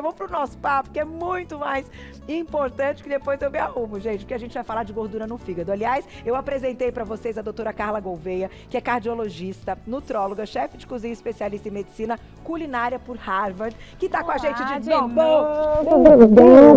vamos pro nosso papo, que é muito mais importante, que depois eu me arrumo, gente, porque a gente vai falar de gordura no fígado. Aliás, eu apresentei para vocês a doutora Carla Gouveia, que é cardiologista, nutróloga, chefe de cozinha, especialista em medicina culinária por Harvard, que tá com a gente de novo.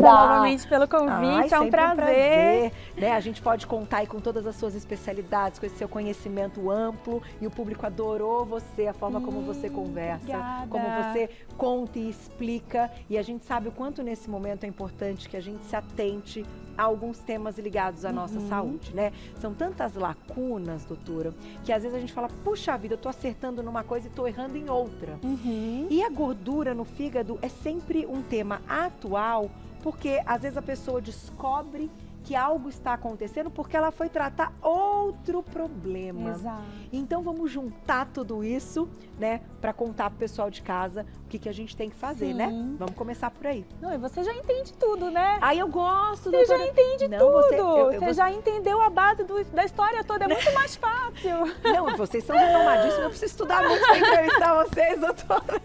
Novamente pelo convite, é um prazer. Né? A gente pode contar aí com todas as suas especialidades, com esse seu conhecimento amplo, e o público adorou você, a forma como você conversa, obrigada. como você conta e explica, e a gente sabe o quanto nesse momento é importante que a gente se atente a alguns temas ligados à nossa saúde, né? São tantas lacunas, doutora, que às vezes a gente fala, puxa vida, eu tô acertando numa coisa e tô errando em outra. E a gordura no fígado é sempre um tema atual, porque às vezes a pessoa descobre que algo está acontecendo porque ela foi tratar outro problema. Exato. Então vamos juntar tudo isso, né, para contar pro pessoal de casa o que a gente tem que fazer, né? Vamos começar por aí. Não, e você já entende tudo, né? Aí eu gosto, Você já entende tudo. Você você já entendeu a base da história toda, é muito mais fácil. Não, vocês são renomadíssimos, eu preciso estudar muito para entrevistar vocês, doutora.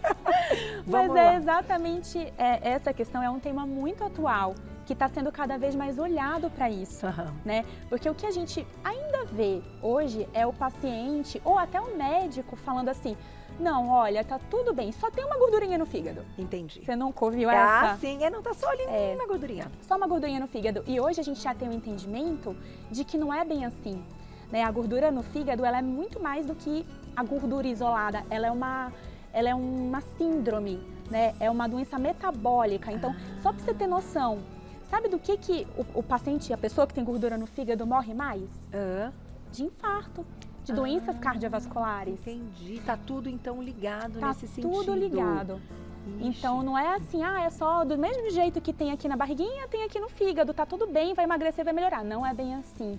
Mas é exatamente essa questão, é um tema muito atual, que está sendo cada vez mais olhado para isso, né? Porque o que a gente ainda vê hoje é o paciente ou até o médico falando assim, não, olha, tá tudo bem, só tem uma gordurinha no fígado. Entendi. Você nunca ouviu essa? Ah, sim, não tá só ali uma gordurinha. Só uma gordurinha no fígado. E hoje a gente já tem um entendimento de que não é bem assim, né? A gordura no fígado, ela é muito mais do que a gordura isolada, ela é uma síndrome, né? É uma doença metabólica. Então, só para você ter noção, sabe do que o paciente, a pessoa que tem gordura no fígado morre mais? De infarto, de doenças cardiovasculares. Entendi. Tá tudo então ligado tá nesse sentido. Tá tudo ligado. Então não é assim, é só do mesmo jeito que tem aqui na barriguinha, tem aqui no fígado, tá tudo bem, vai emagrecer, vai melhorar. Não é bem assim,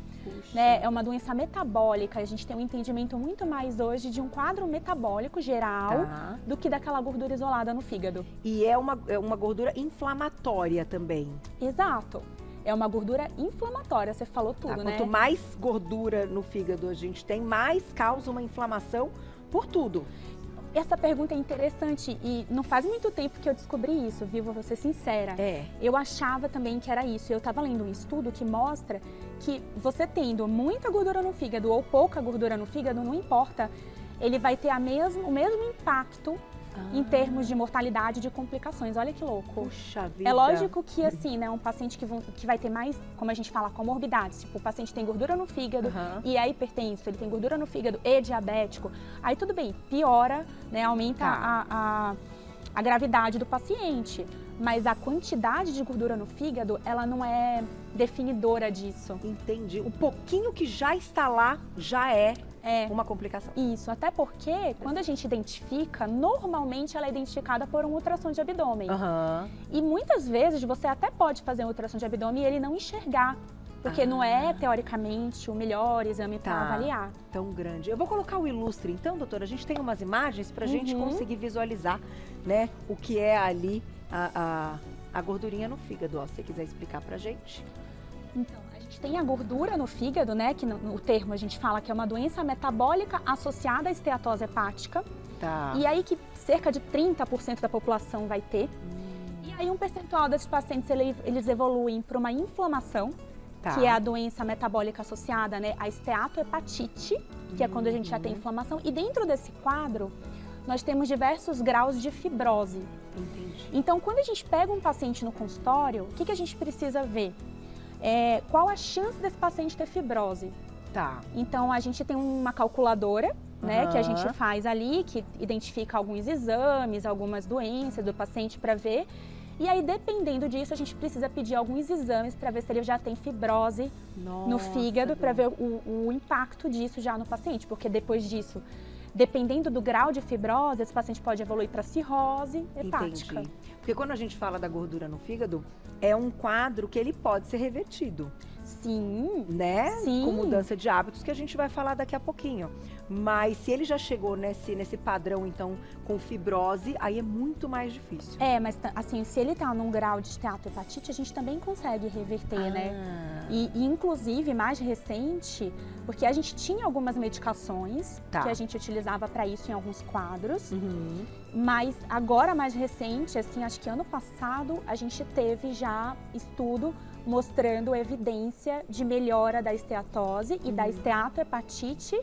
né? É uma doença metabólica, a gente tem um entendimento muito mais hoje de um quadro metabólico geral do que daquela gordura isolada no fígado. E é uma gordura inflamatória também. Exato. É uma gordura inflamatória, você falou tudo, né? Quanto mais gordura no fígado a gente tem, mais causa uma inflamação por tudo. Essa pergunta é interessante e não faz muito tempo que eu descobri isso, viu? Vou ser sincera. Eu achava também que era isso. Eu estava lendo um estudo que mostra que você tendo muita gordura no fígado ou pouca gordura no fígado, não importa, ele vai ter o mesmo impacto em termos de mortalidade e de complicações. Olha que louco. Puxa vida. É lógico que assim, né, um paciente que vai ter mais, como a gente fala, comorbidades, tipo, o paciente tem gordura no fígado e é hipertenso, ele tem gordura no fígado e diabético, aí tudo bem, piora, né, aumenta a gravidade do paciente, mas a quantidade de gordura no fígado, ela não é definidora disso. Entendi. O pouquinho que já está lá já é uma complicação. Isso, até porque quando a gente identifica, normalmente ela é identificada por um ultrassom de abdômen. E muitas vezes você até pode fazer um ultrassom de abdômen e ele não enxergar, porque não é, teoricamente, o melhor exame para avaliar. Tão grande. Eu vou colocar o ilustre, então, doutora, a gente tem umas imagens para a gente conseguir visualizar, né, o que é ali a gordurinha no fígado, ó, se você quiser explicar pra gente. Então, a gente tem a gordura no fígado, né, que no termo a gente fala que é uma doença metabólica associada à esteatose hepática. E aí que cerca de 30% da população vai ter. E aí um percentual desses pacientes, eles evoluem para uma inflamação, que é a doença metabólica associada, né, à esteatohepatite, que é quando a gente já tem inflamação. E dentro desse quadro, nós temos diversos graus de fibrose. Então, quando a gente pega um paciente no consultório, o que a gente precisa ver? Qual a chance desse paciente ter fibrose? Então, a gente tem uma calculadora, né, que a gente faz ali, que identifica alguns exames, algumas doenças do paciente para ver. E aí, dependendo disso, a gente precisa pedir alguns exames para ver se ele já tem fibrose no fígado, para ver o impacto disso já no paciente, porque depois disso, dependendo do grau de fibrose, esse paciente pode evoluir para cirrose hepática. Porque quando a gente fala da gordura no fígado, é um quadro que ele pode ser revertido. Sim. Né? Com mudança de hábitos, que a gente vai falar daqui a pouquinho. Mas se ele já chegou nesse padrão, então, com fibrose, aí é muito mais difícil. Mas assim, se ele tá num grau de esteatohepatite, a gente também consegue reverter, né? E inclusive, mais recente, porque a gente tinha algumas medicações que a gente utilizava para isso em alguns quadros, mas agora mais recente, assim, acho que ano passado, a gente teve já estudo mostrando evidência de melhora da esteatose e da esteatohepatite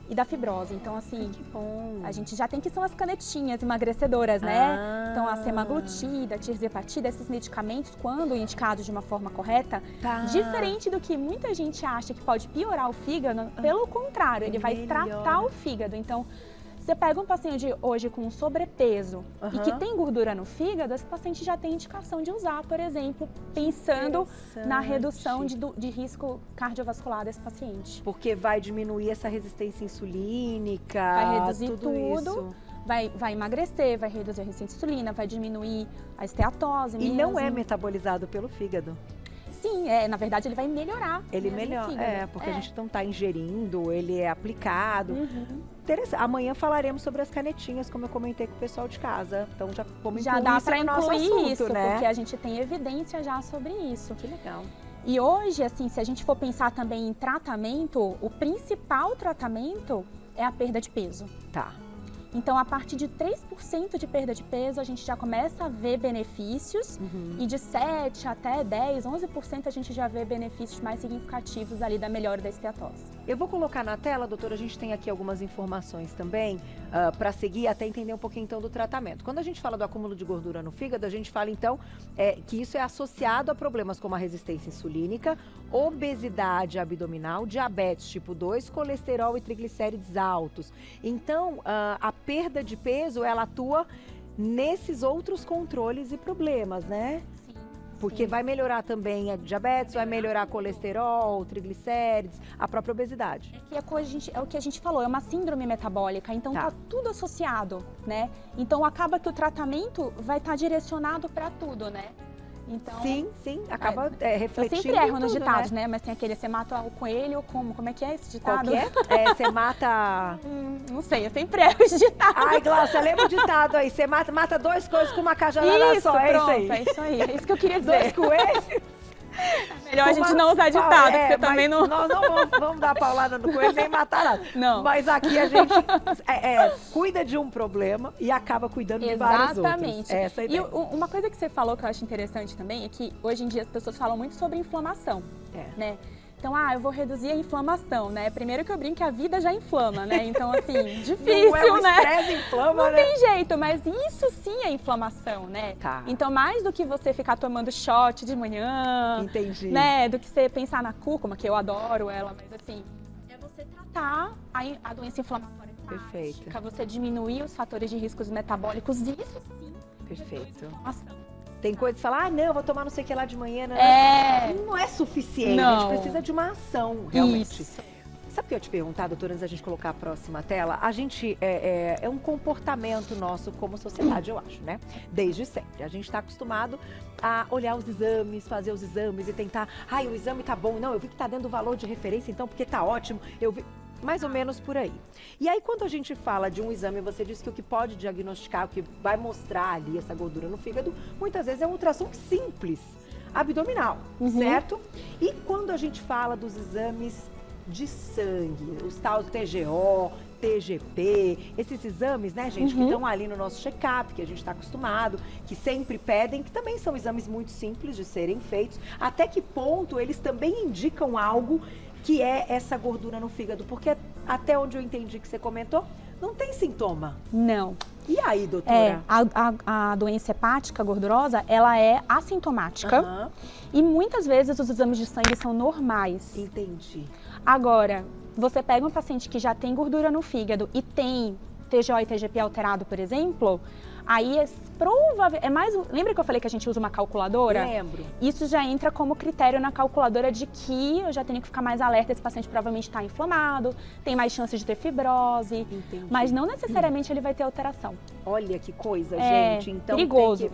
e da fibrose. Então, assim, que bom. A gente já tem que são as canetinhas emagrecedoras, né? Então, a semaglutida, a tirzepatida, esses medicamentos, quando indicados de uma forma correta, diferente do que muita gente acha que pode piorar o fígado, pelo contrário, ele vai tratar o fígado. Então, você pega um paciente hoje com sobrepeso e que tem gordura no fígado, esse paciente já tem indicação de usar, por exemplo, pensando na redução de risco cardiovascular desse paciente. Porque vai diminuir essa resistência insulínica, vai reduzir tudo isso. Vai emagrecer, vai reduzir a resistência insulina, vai diminuir a esteatose. E não é metabolizado pelo fígado. Sim, na verdade ele vai melhorar. Ele melhora, porque a gente não está ingerindo, ele é aplicado. Amanhã falaremos sobre as canetinhas, como eu comentei com o pessoal de casa. Então já vamos já dá para incluir isso, né? Porque a gente tem evidência já sobre isso. Que legal. E hoje, assim, se a gente for pensar também em tratamento, o principal tratamento é a perda de peso. Tá. Então, a partir de 3% de perda de peso, a gente já começa a ver benefícios. E de 7 até 10, 11% a gente já vê benefícios mais significativos ali da melhora da esteatose. Eu vou colocar na tela, doutora, a gente tem aqui algumas informações também para seguir, até entender um pouquinho então do tratamento. Quando a gente fala do acúmulo de gordura no fígado, a gente fala então que isso é associado a problemas como a resistência insulínica, obesidade abdominal, diabetes tipo 2, colesterol e triglicérides altos. Então, a perda de peso, ela atua nesses outros controles e problemas, né? Sim. Porque vai melhorar também a diabetes, vai melhorar colesterol, triglicérides, a própria obesidade. É o que a gente falou, é uma síndrome metabólica, então tá tudo associado, né? Então acaba que o tratamento vai estar direcionado para tudo, né? Então, sim, acaba refletindo. Eu sempre erro nos tudo, ditados, né? Mas tem aquele, você mata o coelho, como é que é esse ditado? Qual que é? Você mata... não sei, eu sempre erro os ditados. Ai, Glaucia, lembra o ditado aí, você mata 2 coelhos com uma cajadada só, pronto, isso aí. É isso aí, é isso que eu queria dizer. 2 coelhos? Melhor a gente não usar ditado, porque também não... Nós não vamos dar paulada no coelho nem matar nada. Não. Mas aqui a gente cuida de um problema e acaba cuidando de vários outros. Exatamente. Essa é a ideia. E uma coisa que você falou que eu acho interessante também é que hoje em dia as pessoas falam muito sobre inflamação, né? Então, eu vou reduzir a inflamação, né? Primeiro que eu brinco que a vida já inflama, né? Então, assim, difícil, não é o né? estresse inflama, não né? tem jeito, mas isso sim é inflamação, né? Tá. Então, mais do que você ficar tomando shot de manhã, entendi, né? Do que você pensar na cúrcuma, que eu adoro ela, mas assim, é você tratar a doença inflamatória hepática, você diminuir os fatores de riscos metabólicos, isso sim. Perfeito. Tem coisa que fala, não, eu vou tomar não sei o que lá de manhã, não é suficiente, não. A gente precisa de uma ação, realmente. Isso. Sabe o que eu ia te perguntar, doutora, antes da gente colocar a próxima tela? A gente, é um comportamento nosso como sociedade, eu acho, né? Desde sempre. A gente está acostumado a olhar os exames, fazer os exames e tentar, o exame tá bom, não, eu vi que tá dentro do valor de referência, então, porque tá ótimo, eu vi... Mais ou menos por aí. E aí, quando a gente fala de um exame, você disse que o que pode diagnosticar, o que vai mostrar ali essa gordura no fígado, muitas vezes é um ultrassom simples, abdominal, certo? E quando a gente fala dos exames de sangue, os tal TGO, TGP, esses exames, né, gente, que estão ali no nosso check-up, que a gente está acostumado, que sempre pedem, que também são exames muito simples de serem feitos. Até que ponto eles também indicam algo que é essa gordura no fígado? Porque até onde eu entendi que você comentou, não tem sintoma. Não. E aí, doutora? A doença hepática gordurosa, ela é assintomática e muitas vezes os exames de sangue são normais. Entendi. Agora, você pega um paciente que já tem gordura no fígado e tem TGO e TGP alterado, por exemplo, aí lembra que eu falei que a gente usa uma calculadora? Lembro. Isso já entra como critério na calculadora de que eu já tenho que ficar mais alerta, esse paciente provavelmente está inflamado, tem mais chance de ter fibrose. Entendi. Mas não necessariamente ele vai ter alteração. Olha que coisa, gente. Então, perigoso.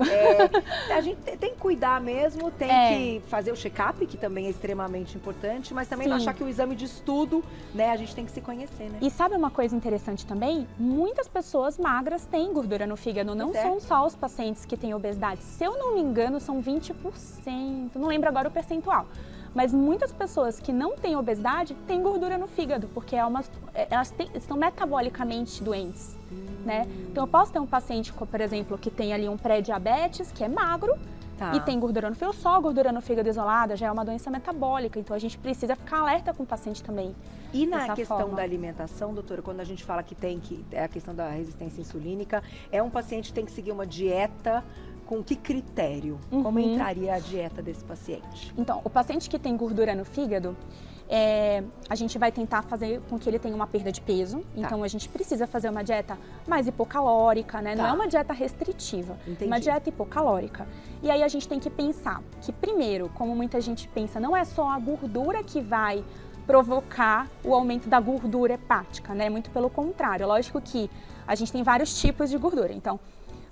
a gente tem cuidar mesmo, tem que fazer o check-up, que também é extremamente importante, mas também não achar que o exame de estudo, né, a gente tem que se conhecer, né? E sabe uma coisa interessante também? Muitas pessoas magras têm gordura no fígado, não são só os pacientes que têm obesidade. Se eu não me engano, são 20%, não lembro agora o percentual. Mas muitas pessoas que não têm obesidade têm gordura no fígado, porque elas estão metabolicamente doentes, né? Então eu posso ter um paciente, por exemplo, que tem ali um pré-diabetes, que é magro, e tem gordura no fígado, só a gordura no fígado isolada já é uma doença metabólica, então a gente precisa ficar alerta com o paciente também. E na questão da alimentação, doutora, quando a gente fala que é a questão da resistência insulínica, é um paciente que tem que seguir uma dieta. Com que critério? Como entraria a dieta desse paciente? Então, o paciente que tem gordura no fígado, a gente vai tentar fazer com que ele tenha uma perda de peso. Então, a gente precisa fazer uma dieta mais hipocalórica, né? Não é uma dieta restritiva, uma dieta hipocalórica. E aí a gente tem que pensar que, primeiro, como muita gente pensa, não é só a gordura que vai provocar o aumento da gordura hepática, né? Muito pelo contrário. Lógico que a gente tem vários tipos de gordura. Então,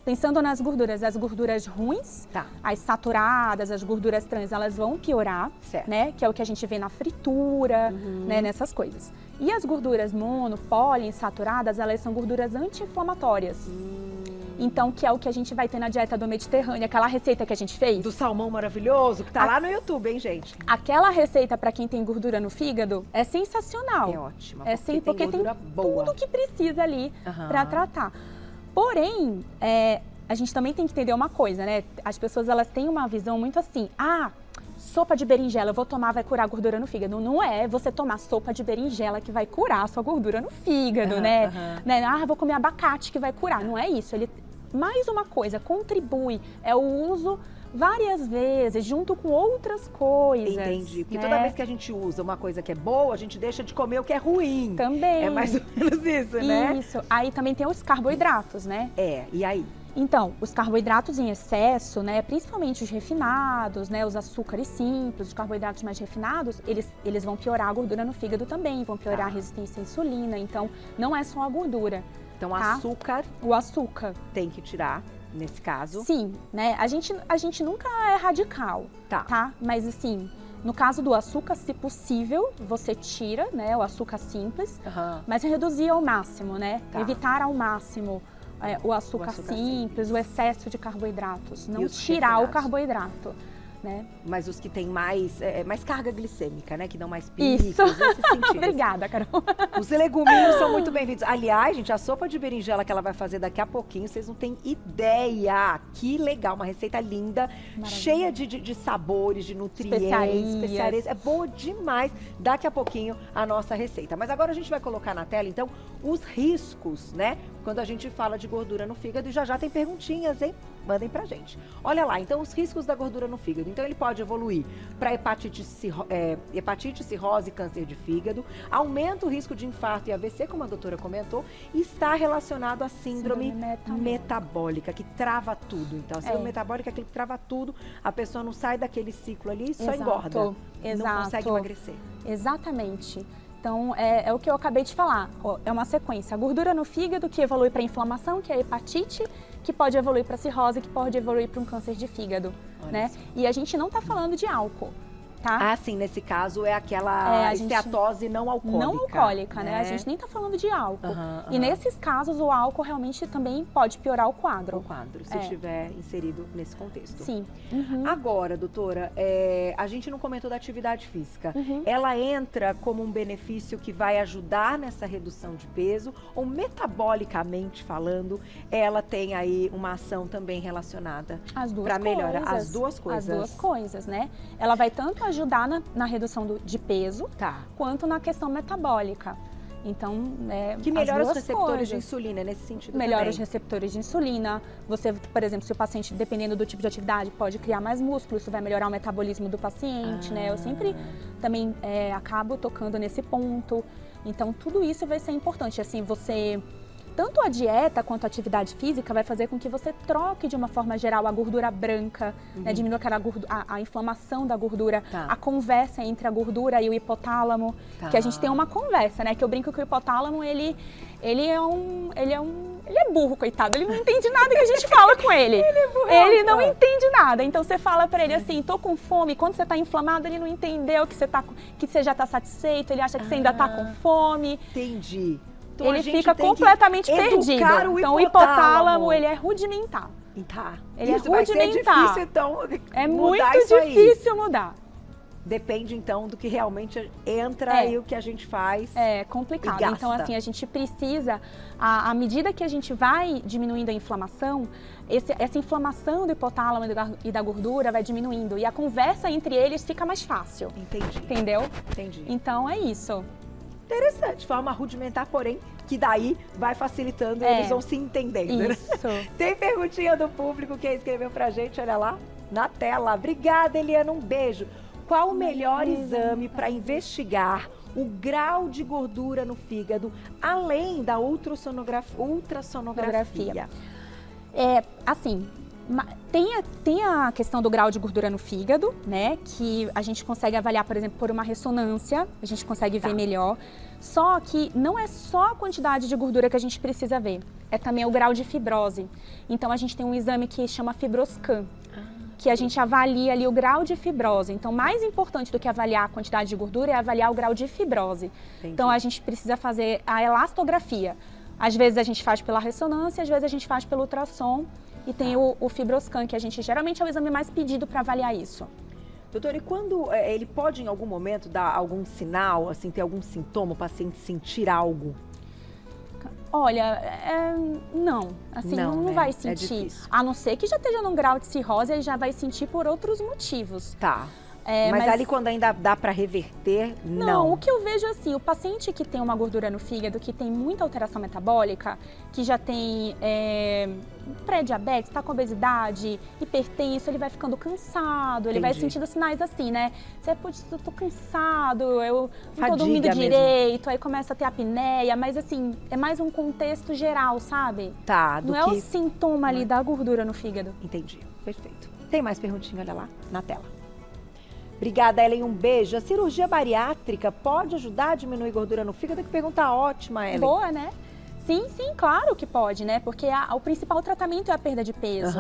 pensando nas gorduras, as gorduras ruins, as saturadas, as gorduras trans, elas vão piorar, né? Que é o que a gente vê na fritura, né? Nessas coisas. E as gorduras mono, poliinsaturadas, elas são gorduras anti-inflamatórias. Então, que é o que a gente vai ter na dieta do Mediterrâneo, aquela receita que a gente fez. Do salmão maravilhoso, que tá lá no YouTube, hein, gente? Aquela receita para quem tem gordura no fígado é sensacional. É ótima, porque tem tudo que precisa ali para tratar. Porém, a gente também tem que entender uma coisa, né? As pessoas, elas têm uma visão muito assim, sopa de berinjela, eu vou tomar, vai curar a gordura no fígado. Não é você tomar sopa de berinjela que vai curar a sua gordura no fígado, né? Vou comer abacate que vai curar. Não é isso. Mais uma coisa, contribui, é o uso várias vezes, junto com outras coisas. Entendi, porque toda vez que a gente usa uma coisa que é boa, a gente deixa de comer o que é ruim. Também. É mais ou menos isso, né? Isso. Aí também tem os carboidratos, né? E aí? Então, os carboidratos em excesso, né, principalmente os refinados, né, os açúcares simples, os carboidratos mais refinados, eles vão piorar a gordura no fígado também, vão piorar a resistência à insulina. Então, não é só a gordura. Então, o açúcar tem que tirar. Nesse caso? Sim, né? A gente nunca é radical, tá? Mas assim, no caso do açúcar, se possível, você tira, né, o açúcar simples, mas reduzir ao máximo, né? Evitar ao máximo o açúcar simples, o excesso de carboidratos, não tirar o carboidrato. Né? Mas os que têm mais carga glicêmica, né? Que dão mais picos, Isso. Nesse sentido. Obrigada, Carol. Os leguminhos são muito bem-vindos. Aliás, gente, a sopa de berinjela que ela vai fazer daqui a pouquinho, vocês não têm ideia. Que legal, uma receita linda, cheia de sabores, de nutrientes, especiarias. É boa demais. Daqui a pouquinho a nossa receita. Mas agora a gente vai colocar na tela, então, os riscos, né? Quando a gente fala de gordura no fígado, e já tem perguntinhas, hein? Mandem pra gente. Olha lá, então, os riscos da gordura no fígado. Então, ele pode evoluir para hepatite, cirrose e câncer de fígado, aumenta o risco de infarto e AVC, como a doutora comentou, e está relacionado à síndrome metabólica, que trava tudo. Então, a síndrome metabólica é aquele que trava tudo, a pessoa não sai daquele ciclo ali e só engorda. Não consegue emagrecer. Exatamente. Então, é o que eu acabei de falar. É uma sequência. A gordura no fígado, que evolui para inflamação, que é a hepatite, que pode evoluir para cirrose, que pode evoluir para um câncer de fígado, né? E a gente não está falando de álcool, tá? Sim, nesse caso é aquela esteatose não alcoólica. Não alcoólica, né? A gente nem está falando de álcool. E nesses casos, o álcool realmente também pode piorar o quadro. O quadro, se estiver inserido nesse contexto. Sim. Agora, doutora, a gente não comentou da atividade física. Ela entra como um benefício que vai ajudar nessa redução de peso ou metabolicamente falando, ela tem aí uma ação também relacionada para melhorar as duas coisas. As duas coisas, né? Ela vai tanto ajudar na redução de peso, quanto na questão metabólica. Então, que melhora os receptores de insulina nesse sentido melhora os receptores de insulina. Você, por exemplo, se o paciente, dependendo do tipo de atividade, pode criar mais músculo, isso vai melhorar o metabolismo do paciente, né? Eu sempre também acabo tocando nesse ponto. Então, tudo isso vai ser importante. Assim, tanto a dieta quanto a atividade física vai fazer com que você troque de uma forma geral a gordura branca, né, diminua a inflamação da gordura, a conversa entre a gordura e o hipotálamo, que a gente tem uma conversa, né, que eu brinco que o hipotálamo ele é Ele é burro, coitado, ele não entende nada que a gente fala com ele. Ele não entende nada. Então você fala pra ele assim, tô com fome. Quando você tá inflamado, ele não entendeu que você já tá satisfeito, ele acha que você ainda tá com fome. Entendi. Então, ele fica completamente perdido. Então o hipotálamo, ele é rudimentar. Tá. Ele isso é rudimentar. Vai ser difícil, então, é muito difícil mudar. Depende, então, do que realmente entra e o que a gente faz. É complicado. Então, assim, a gente precisa, à medida que a gente vai diminuindo a inflamação, essa inflamação do hipotálamo e da gordura vai diminuindo. E a conversa entre eles fica mais fácil. Entendi. Entendeu? Entendi. Então, é isso. Interessante, forma rudimentar, porém, que daí vai facilitando e eles vão se entendendo. Isso. Né? Tem perguntinha do público que escreveu pra gente, olha lá, na tela. Obrigada, Eliana, um beijo. Qual o melhor exame para investigar o grau de gordura no fígado, além da ultrassonografia? Assim, tem a questão do grau de gordura no fígado, né? Que a gente consegue avaliar, por exemplo, por uma ressonância, a gente consegue ver melhor. Só que não é só a quantidade de gordura que a gente precisa ver, é também o grau de fibrose. Então a gente tem um exame que chama Fibroscan, que a gente avalia ali o grau de fibrose. Então, mais importante do que avaliar a quantidade de gordura é avaliar o grau de fibrose. Entendi. Então, a gente precisa fazer a elastografia. Às vezes a gente faz pela ressonância, às vezes a gente faz pelo ultrassom. E tem o Fibroscan, que a gente geralmente é o exame mais pedido para avaliar isso. Doutor, e quando ele pode em algum momento dar algum sinal, assim, ter algum sintoma, o paciente sentir algo? Olha, não, assim, não vai sentir. A não ser que já esteja num grau de cirrose, ele já vai sentir por outros motivos. Tá. Mas ali quando ainda dá para reverter, não. Não, o que eu vejo assim, o paciente que tem uma gordura no fígado, que tem muita alteração metabólica, que já tem pré-diabetes, está com obesidade, hipertenso, ele vai ficando cansado, ele vai sentindo sinais assim, né? Você, putz, eu tô cansado, eu não tô dormindo direito, aí começa a ter apneia, mas assim, é mais um contexto geral, sabe? Tá. Não é o sintoma ali da gordura no fígado. Entendi, perfeito. Tem mais perguntinha, olha lá, na tela. Obrigada, Ellen. Um beijo. A cirurgia bariátrica pode ajudar a diminuir gordura no fígado? Que pergunta ótima, Ellen. Boa, né? Sim, claro que pode, né? Porque o principal tratamento é a perda de peso.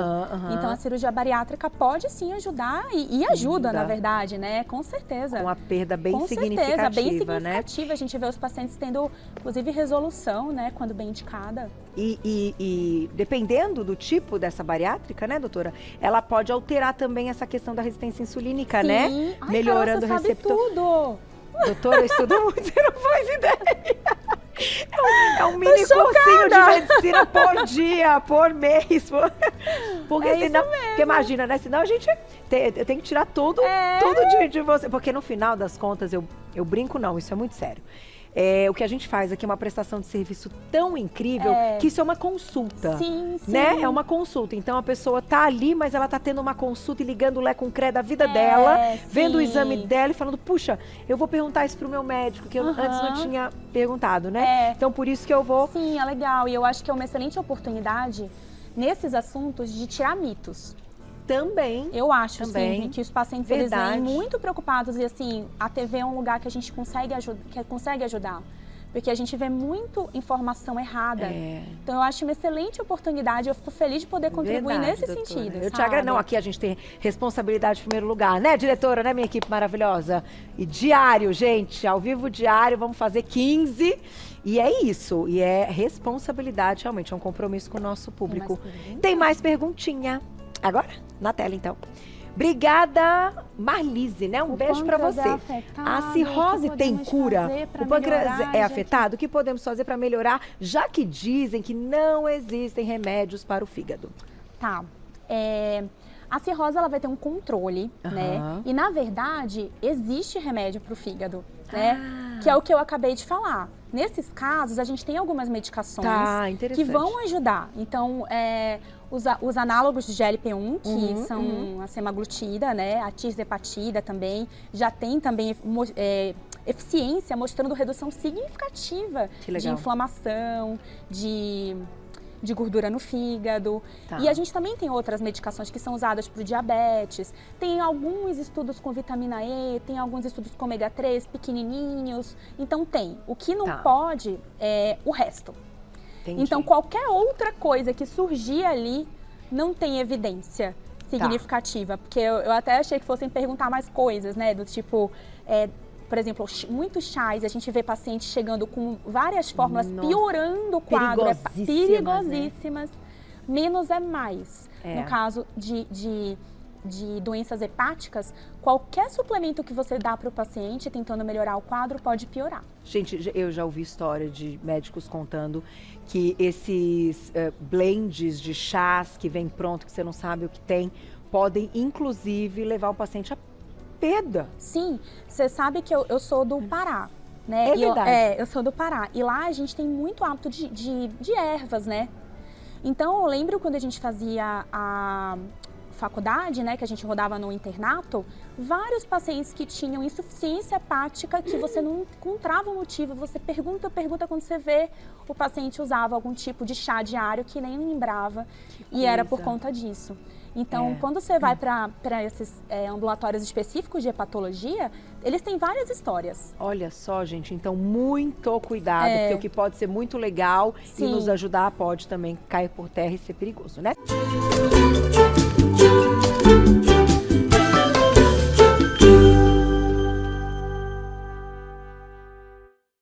Então, a cirurgia bariátrica pode sim ajudar e ajuda, na verdade, né? Com certeza. Com uma perda bem significativa, Com certeza, bem né? significativa. A gente vê os pacientes tendo, inclusive, resolução, né? Quando bem indicada. E dependendo do tipo dessa bariátrica, né, doutora? Ela pode alterar também essa questão da resistência insulínica, sim. né? Ai, melhorando cara, você o receptor. Sabe tudo! Doutora, eu estudo muito, você não faz ideia. É um mini cursinho de medicina por dia, por mês. Porque senão, porque imagina, né? Senão a gente eu tenho que tirar tudo de você. Porque no final das contas, eu brinco não, isso é muito sério. O que a gente faz aqui é uma prestação de serviço tão incrível que isso é uma consulta. Sim. Né? É uma consulta. Então a pessoa tá ali, mas ela tá tendo uma consulta e ligando o Lé com o Cré da vida dela, vendo o exame dela e falando, puxa, eu vou perguntar isso pro meu médico, que eu antes não tinha perguntado, né? Então por isso que eu vou. Sim, é legal. E eu acho que é uma excelente oportunidade nesses assuntos de tirar mitos. Também. Eu acho, sim, que os pacientes eles vêm muito preocupados e assim, a TV é um lugar que a gente consegue ajudar. Porque a gente vê muito informação errada. Então eu acho uma excelente oportunidade, eu fico feliz de poder contribuir nesse sentido. Eu te agradeço. Não, aqui a gente tem responsabilidade em primeiro lugar, né, diretora, né, minha equipe maravilhosa? E diário, gente, ao vivo diário, vamos fazer 15. E é isso, e é responsabilidade, realmente, é um compromisso com o nosso público. Tem mais perguntinha. Agora, na tela, então. Obrigada, Marlise, né? Um beijo pra você. A cirrose tem cura? O pâncreas é afetado? O que podemos fazer para melhorar, já que dizem que não existem remédios para o fígado? Tá. A cirrose, ela vai ter um controle, né? E, na verdade, existe remédio para o fígado, né? Que é o que eu acabei de falar. Nesses casos, a gente tem algumas medicações que vão ajudar. Então, os análogos de GLP-1, que são a semaglutida, né? A tirzepatida também, já tem também eficiência, mostrando redução significativa de inflamação, de gordura no fígado. E a gente também tem outras medicações que são usadas para o diabetes. Tem alguns estudos com vitamina E, tem alguns estudos com ômega 3 pequenininhos. Então tem. O que não pode é o resto. Entendi. Então, qualquer outra coisa que surgir ali não tem evidência significativa. Porque eu até achei que fossem perguntar mais coisas, né? Do tipo, por exemplo, muitos chás, a gente vê pacientes chegando com várias fórmulas, piorando o quadro. Perigosíssimas. Né? Menos é mais. No caso de doenças hepáticas, qualquer suplemento que você dá para o paciente tentando melhorar o quadro pode piorar. Gente, eu já ouvi história de médicos contando que esses blends de chás que vem pronto, que você não sabe o que tem, podem inclusive levar o paciente a perda. Sim, você sabe que eu sou do Pará, né? É verdade. Eu sou do Pará. E lá a gente tem muito hábito de ervas, né? Então eu lembro quando a gente fazia a faculdade, né, que a gente rodava no internato, vários pacientes que tinham insuficiência hepática, que você não encontrava o motivo, você pergunta quando você vê, o paciente usava algum tipo de chá diário que nem lembrava, e era por conta disso. Então, quando você vai para esses ambulatórios específicos de hepatologia, eles têm várias histórias. Olha só, gente, então muito cuidado, porque o que pode ser muito legal e nos ajudar pode também cair por terra e ser perigoso, né?